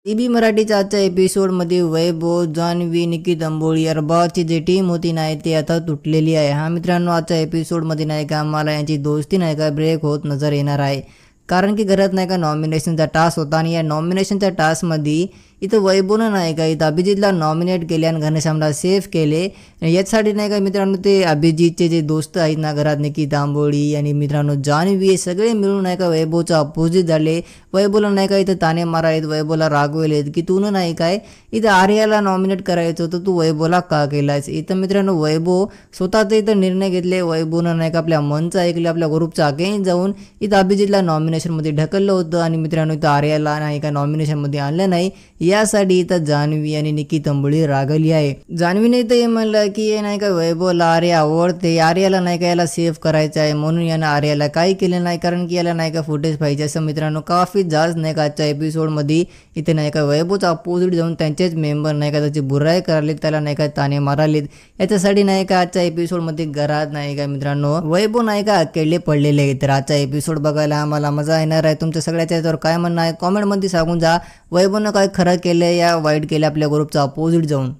TB मराठीच्या आजच्या एपिसोडमध्ये वैभव, जान्हवी, निकी अंबोळी अरबाजची जी टीम होती नाही ती आता तुटलेली आहे. हा मित्रांनो, आजच्या एपिसोडमध्ये नाही का आम्हाला यांची दोस्ती नाही का ब्रेक होत नजर येणार आहे. कारण की घरात नाही का नॉमिनेशनचा टास्क होता आणि या नॉमिनेशनच्या टास्कमध्ये इथं वैभवनं नाही का इथं अभिजितला नॉमिनेट केले आणि घनश्यामला सेव्ह केले. याच्यासाठी नाही का मित्रांनो ते अभिजितचे जे दोस्त आहेत ना घरात निकी दांबोळी आणि मित्रांनो जान्हवी हे सगळे मिळून नाही का वैभवचा अपोजिट झाले. वैभवला नाही का इथं ताने मारायत, वैभवला रागवलेत की तू नाही काय इथं आर्याला नॉमिनेट करायचं होतं, तू वैभवला का केलायस. इथं मित्रांनो वैभव स्वतःच इथं निर्णय घेतले. वैभवनं नाही का आपल्या मनचं ऐकलं, आपल्या ग्रुपचा अगेन्स्ट जाऊन इथं अभिजितला नॉमिनेशनमध्ये ढकललं होतं आणि मित्रांनो इथं आर्याला नाही का नॉमिनेशनमध्ये आणलं नाही. यासाठी इथं जान्हवी आणि निकी अंबोळी रागवली आहे. जान्हवीने इथं हे म्हणलं की हे नाही का वैभवला आर्या आवडते, आर्याला नाही का याला सेव्ह करायचं आहे म्हणून यानं आर्याला काही केलं नाही, कारण की याला नाही का फुटेज पाहिजे. असं मित्रांनो काफी जास्त नाही का आजच्या एपिसोडमध्ये इथे नाही का वैभवचा अपोजिट जाऊन त्यांचेच मेंबर नाही का त्याची बुराई करालेत, त्याला नाही का ताने मारालेत. याच्यासाठी नाही का आजच्या एपिसोडमध्ये घरात नाही का मित्रांनो वैभव नाही का अकेले पडलेले आहेत. तर आजचा एपिसोड बघायला आम्हाला मजा येणार आहे. तुमच्या सगळ्याच्या याच्यावर काय म्हणणं आहे कॉमेंटमध्ये सांगून जा. वैभवनं काय खरं केलं या वाईट केलं आपल्या ग्रुपचा अपोजिट जाऊन.